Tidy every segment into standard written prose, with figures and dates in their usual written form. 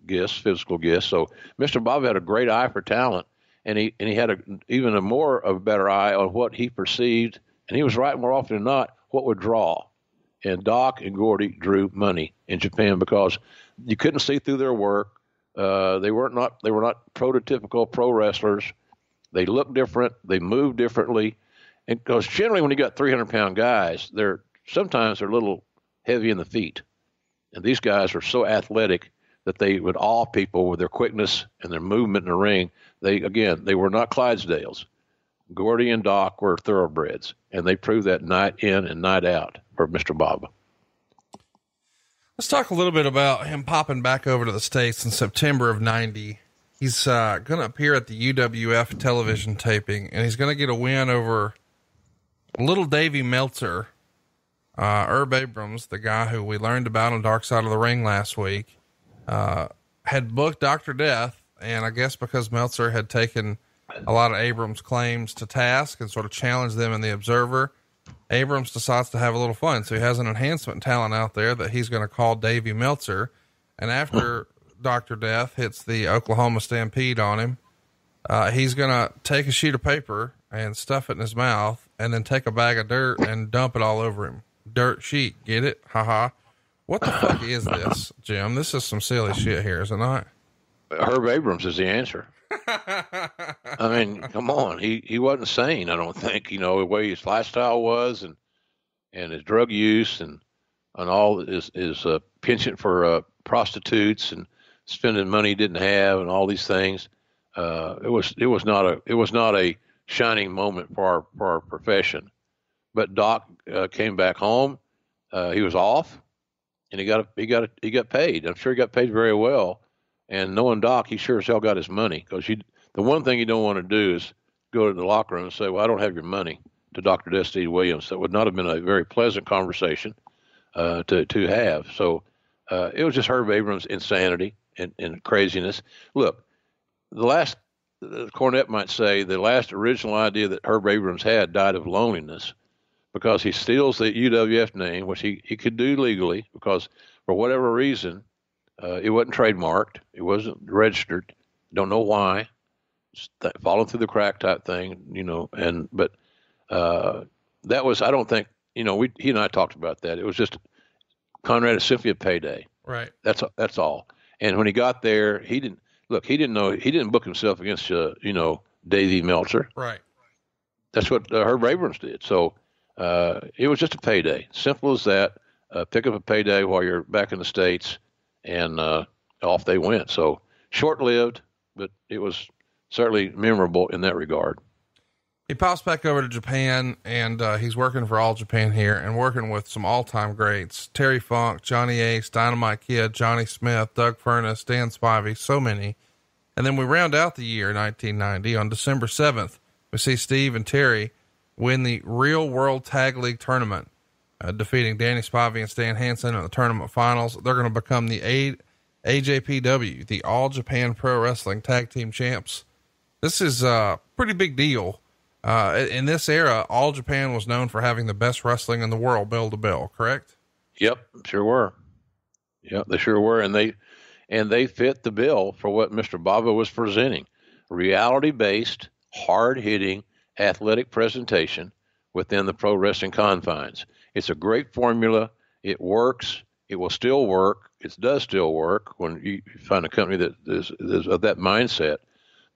physical gifts. So Mr. Bob had a great eye for talent, and he had even a more of a better eye on what he perceived, and he was right more often than not what would draw. And Doc and Gordy drew money in Japan because you couldn't see through their work. They were not prototypical pro wrestlers. They looked different. They moved differently, and because generally when you got 300-pound guys, sometimes they're a little heavy in the feet, and these guys were so athletic that they would awe people with their quickness and their movement in the ring. They were not Clydesdales. Gordy and Doc were thoroughbreds, and they proved that night in and night out for Mr. Bob. Let's talk a little bit about him popping back over to the States in September of 90. He's going to appear at the UWF television taping, and he's going to get a win over little Davey Meltzer, Herb Abrams, the guy who we learned about on Dark Side of the Ring last week, had booked Dr. Death. And I guess because Meltzer had taken a lot of Abrams' claims to task and sort of challenged them in the Observer, Abrams decides to have a little fun. So he has an enhancement talent out there that he's going to call Davey Meltzer. And after Dr. Death hits the Oklahoma Stampede on him, he's going to take a sheet of paper and stuff it in his mouth and then take a bag of dirt and dump it all over him. Dirt sheet. Get it? Haha. What the fuck is this, Jim? This is some silly shit here, is it not? Herb Abrams is the answer. I mean, come on. He wasn't sane, I don't think, the way his lifestyle was and his drug use and all his penchant for prostitutes and spending money he didn't have and all these things. It was not a shining moment for our profession. But Doc came back home. He was off, and he got paid. I'm sure he got paid very well. And knowing Doc, he sure as hell got his money, because the one thing you don't want to do is go to the locker room and say, "Well, I don't have your money," to Dr. Dusty Williams. That would not have been a very pleasant conversation to have. So it was just Herb Abrams' insanity and craziness. Look, Cornette might say the last original idea that Herb Abrams had died of loneliness, because he steals the UWF name, which he could do legally, because for whatever reason, it wasn't trademarked. It wasn't registered. Don't know why. Falling through the crack type thing, but that was, I don't think, he and I talked about that. It was just Conrad is simply a payday. Right. That's all. And when he got there, he didn't know, he didn't book himself against, Davey Meltzer. Right. That's what Herb Abrams did. So, it was just a payday. Simple as that. Pick up a payday while you're back in the States, and off they went. So short-lived, but it was certainly memorable in that regard. He pops back over to Japan, and he's working for All Japan here and working with some all-time greats: Terry Funk, Johnny Ace, Dynamite Kid, Johnny Smith, Doug Furness, Dan Spivey, so many. And then we round out the year 1990 on December 7th. We see Steve and Terry win the Real World Tag League tournament, defeating Danny Spivey and Stan Hansen in the tournament finals. They're going to become the AJPW, the All Japan Pro Wrestling Tag Team Champs. This is a pretty big deal. In this era, All Japan was known for having the best wrestling in the world, bell to bell, correct? Yep, sure were. Yep, they sure were. And they fit the bill for what Mr. Baba was presenting. Reality-based, hard-hitting, athletic presentation within the pro wrestling confines. It's a great formula. It works. It will still work. It does still work when you find a company that is of that mindset.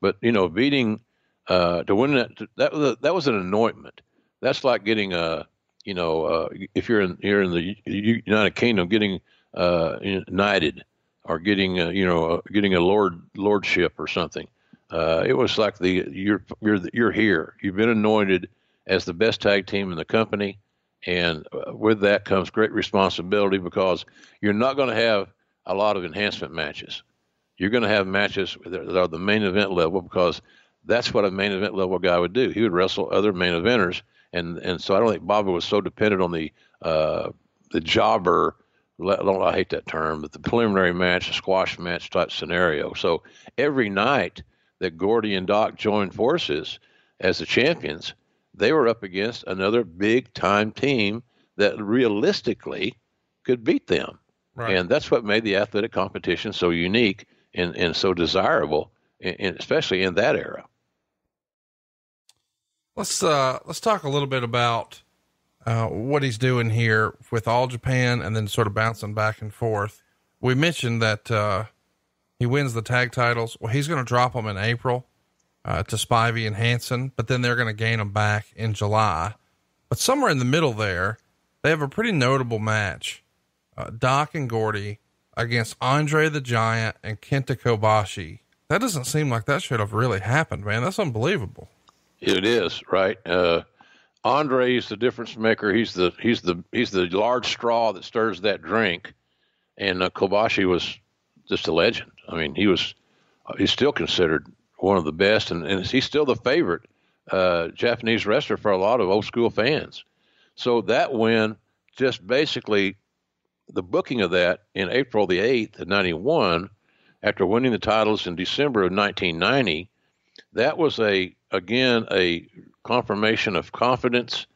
But beating to win that was an anointment. That's like getting if you're in the United Kingdom, getting knighted, or getting a lordship or something. It was like you're here. You've been anointed as the best tag team in the company, and with that comes great responsibility, because you're not going to have a lot of enhancement matches. You're going to have matches that are the main event level, because that's what a main event level guy would do. He would wrestle other main eventers, and so I don't think Bobby was so dependent on the jobber. I hate that term, but the preliminary match, a squash match type scenario. So every night that Gordy and Doc joined forces as the champions, they were up against another big time team that realistically could beat them. Right. And that's what made the athletic competition so unique and so desirable, especially in that era. Let's talk a little bit about what he's doing here with All Japan and then sort of bouncing back and forth. We mentioned that he wins the tag titles. Well, he's going to drop them in April to Spivey and Hansen, but then they're going to gain them back in July. But somewhere in the middle there, they have a pretty notable match. Doc and Gordy against Andre the Giant and Kenta Kobashi. That doesn't seem like that should have really happened, man. That's unbelievable. It is, right? Andre is the difference maker. He's the large straw that stirs that drink. And Kobashi was just a legend. I mean, he's still considered one of the best, and he's still the favorite Japanese wrestler for a lot of old school fans. So that win, just basically the booking of that in April the 8th of 91, after winning the titles in December of 1990, that was again a confirmation of confidence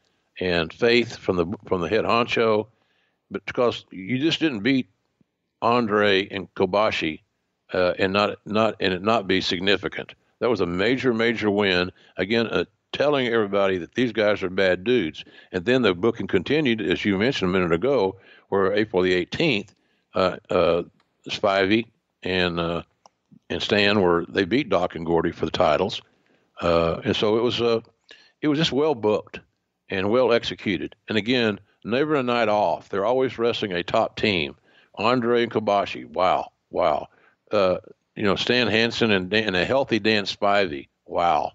and faith from the head honcho, but because you just didn't beat Andre and Kobashi and it not be significant. That was a major win. Again, telling everybody that these guys are bad dudes. And then the booking continued, as you mentioned a minute ago, where April the 18th, Spivey and Stan they beat Doc and Gordy for the titles. And so it was just well booked and well executed. And again, never a night off. They're always wrestling a top team. Andre and Kobashi, wow. Stan Hansen and a healthy Dan Spivey, wow.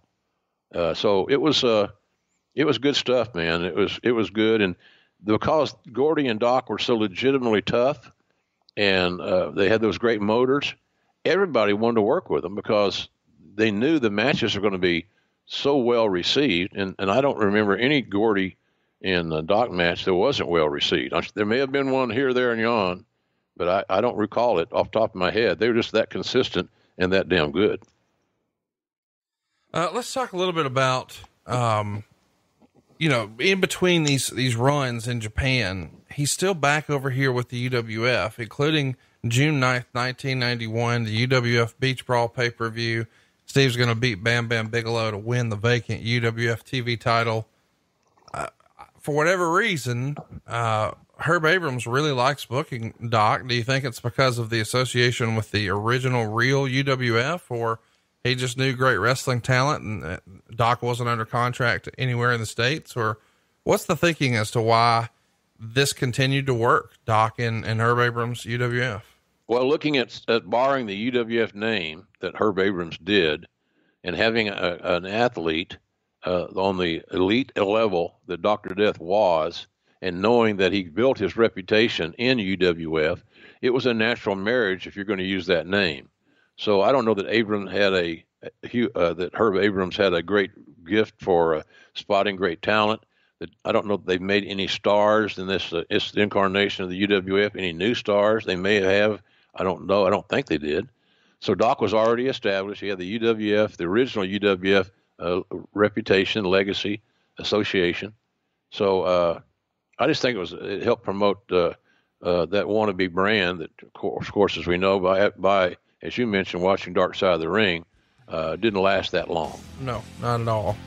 So it was good stuff, man. It was good, and because Gordy and Doc were so legitimately tough, and they had those great motors, everybody wanted to work with them because they knew the matches were going to be so well received. And I don't remember any Gordy and Doc match that wasn't well received. There may have been one here, there, and yon, but I don't recall it off the top of my head. They were just that consistent and that damn good. Let's talk a little bit about, in between these runs in Japan, he's still back over here with the UWF, including June 9th, 1991, the UWF Beach Brawl pay-per-view. Steve's going to beat Bam Bam Bigelow to win the vacant UWF TV title. For whatever reason, Herb Abrams really likes booking Doc. Do you think it's because of the association with the original real UWF, or he just knew great wrestling talent and Doc wasn't under contract anywhere in the States? Or what's the thinking as to why this continued to work, Doc and Herb Abrams UWF? Well, looking at borrowing the UWF name that Herb Abrams did and having an athlete on the elite level that Dr. Death was, and knowing that he built his reputation in UWF, it was a natural marriage if you're going to use that name. So I don't know that that Herb Abrams had a great gift for spotting great talent. I don't know that they've made any stars in this incarnation of the UWF, any new stars. They may have. I don't know. I don't think they did. So Doc was already established. He had the UWF, the original UWF reputation, legacy, association. So I just think it helped promote that wannabe brand that, of course, as we know by as you mentioned, watching Dark Side of the Ring, didn't last that long. No, not at all.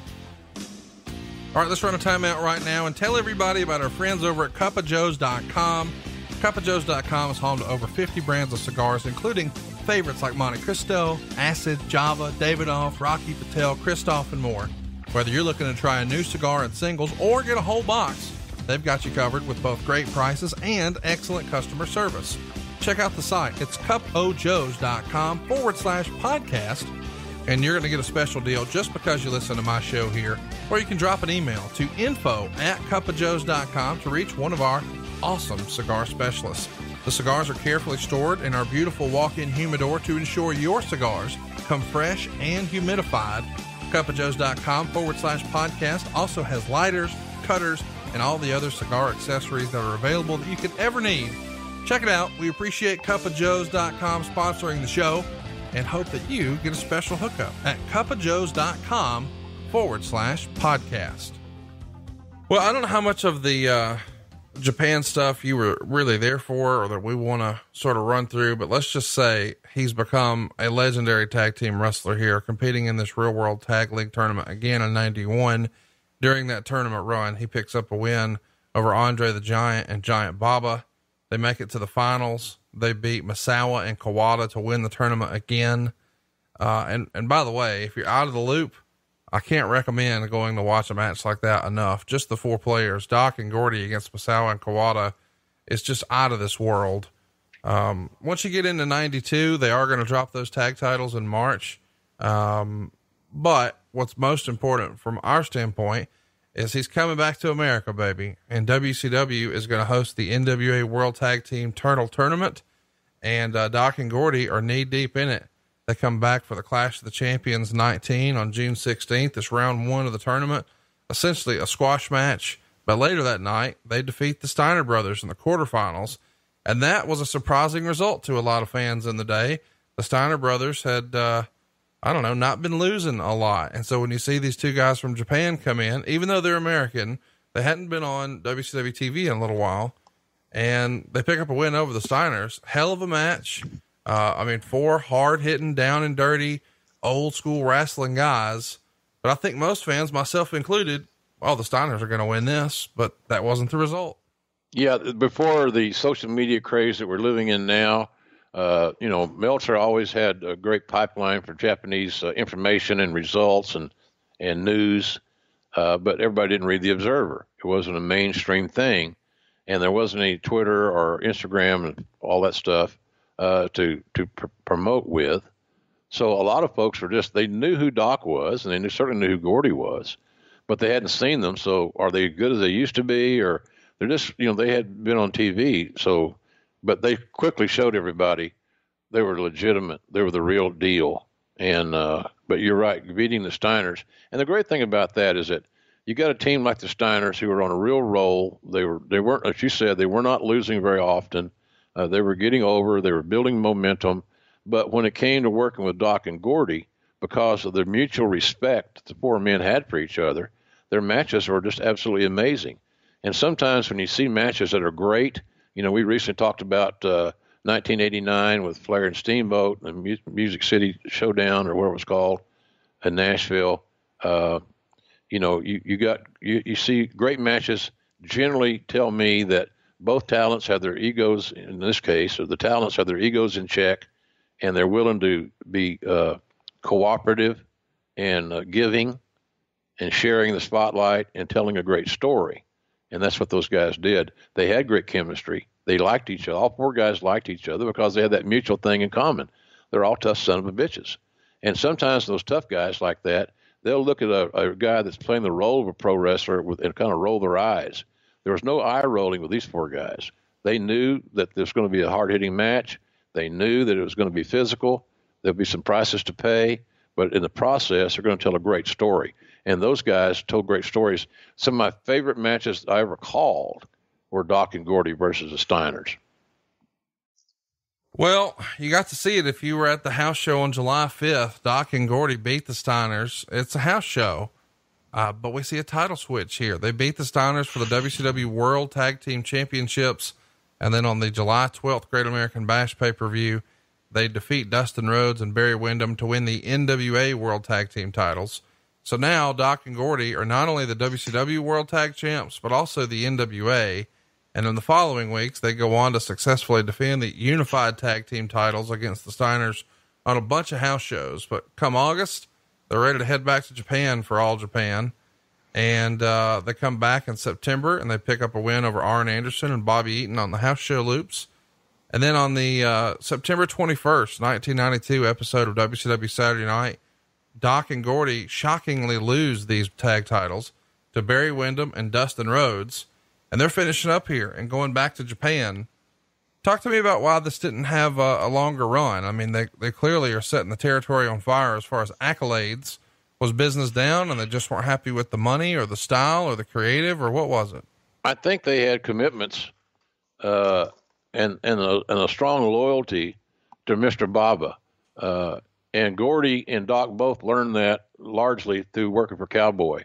All right, let's run a timeout right now and tell everybody about our friends over at cupofjoes.com. Cupofjoes.com is home to over 50 brands of cigars, including favorites like Monte Cristo, Acid, Java, Davidoff, Rocky Patel, Christoph, and more. Whether you're looking to try a new cigar in singles or get a whole box, they've got you covered with both great prices and excellent customer service. Check out the site. It's cupofjoes.com/podcast. And you're going to get a special deal just because you listen to my show here. Or you can drop an email to info@cupofjoes.com to reach one of our awesome cigar specialists. The cigars are carefully stored in our beautiful walk-in humidor to ensure your cigars come fresh and humidified. cupofjoes.com/podcast also has lighters, cutters, and all the other cigar accessories that are available that you could ever need. Check it out. We appreciate cupofjoes.com sponsoring the show and hope that you get a special hookup at cupofjoes.com/podcast. Well, I don't know how much of the Japan stuff you were really there for, or that we want to sort of run through, but let's just say he's become a legendary tag team wrestler here, competing in this Real World Tag League tournament again in 91. During that tournament run, he picks up a win over Andre the Giant and Giant Baba. They make it to the finals. They beat Misawa and Kawada to win the tournament again. And by the way, if you're out of the loop, I can't recommend going to watch a match like that enough. Just the four players, Doc and Gordy against Misawa and Kawada, is just out of this world. Once you get into 92, they are going to drop those tag titles in March. But what's most important from our standpoint is he's coming back to America, baby. And WCW is going to host the NWA World Tag Team Turtle Tournament. And Doc and Gordy are knee deep in it. They come back for the Clash of the Champions 19 on June 16th. It's round one of the tournament, essentially a squash match. But later that night, they defeat the Steiner brothers in the quarterfinals. And that was a surprising result to a lot of fans in the day. The Steiner brothers had, not been losing a lot. And so when you see these two guys from Japan come in, even though they're American, they hadn't been on WCW TV in a little while, and they pick up a win over the Steiners. Hell of a match. Four hard hitting, down and dirty, old school wrestling guys. But I think most fans, myself included, the Steiners are going to win this, but that wasn't the result. Yeah. Before the social media craze that we're living in now, Meltzer always had a great pipeline for Japanese information and results and news. But everybody didn't read the Observer. It wasn't a mainstream thing, and there wasn't any Twitter or Instagram and all that stuff to promote with. So a lot of folks they knew who Doc was, and they certainly knew who Gordy was, but they hadn't seen them. So are they good as they used to be, or they're just, they had been on TV. So, but they quickly showed everybody they were legitimate. They were the real deal. And, but you're right, beating the Steiners. And the great thing about that is that you got a team like the Steiners who were on a real roll. They weren't, as you said, they were not losing very often. They were getting over, they were building momentum. But when it came to working with Doc and Gordy, because of the mutual respect the four men had for each other, their matches were just absolutely amazing. And sometimes when you see matches that are great, we recently talked about 1989 with Flair and Steamboat and Music City Showdown, or what it was called, in Nashville. You see great matches generally tell me that both talents have their egos, in this case, or the talents have their egos in check, and they're willing to be cooperative and giving and sharing the spotlight and telling a great story. And that's what those guys did. They had great chemistry. They liked each other. All four guys liked each other because they had that mutual thing in common. They're all tough son of a bitches. And sometimes those tough guys like that, they'll look at a guy that's playing the role of a pro wrestler and kind of roll their eyes. There was no eye rolling with these four guys. They knew that there was going to be a hard-hitting match. They knew that it was going to be physical. There'll be some prices to pay. But in the process, they're going to tell a great story. And those guys told great stories. Some of my favorite matches I ever called were Doc and Gordy versus the Steiners. Well, you got to see it if you were at the house show on July 5th. Doc and Gordy beat the Steiners. It's a house show. But we see a title switch here. They beat the Steiners for the WCW World Tag Team Championships. And then on the July 12th Great American Bash pay-per-view, they defeat Dustin Rhodes and Barry Windham to win the NWA World Tag Team titles. So now Doc and Gordy are not only the WCW World Tag Champs, but also the NWA. And in the following weeks, they go on to successfully defend the Unified Tag Team titles against the Steiners on a bunch of house shows. But come August, they're ready to head back to Japan for All Japan. And they come back in September and they pick up a win over Arn Anderson and Bobby Eaton on the house show loops. And then on the September 21st, 1992 episode of WCW Saturday Night, Doc and Gordy shockingly lose these tag titles to Barry Windham and Dustin Rhodes. And they're finishing up here and going back to Japan. Talk to me about why this didn't have a longer run. I mean, they clearly are setting the territory on fire as far as accolades. Was business down and they just weren't happy with the money or the style or the creative, or what was it? I think they had commitments and a strong loyalty to Mr. Baba. And Gordy and Doc both learned that largely through working for Cowboy.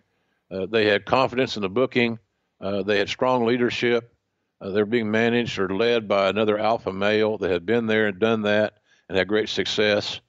They had confidence in the booking. They had strong leadership. They're being managed or led by another alpha male that had been there and done that and had great success.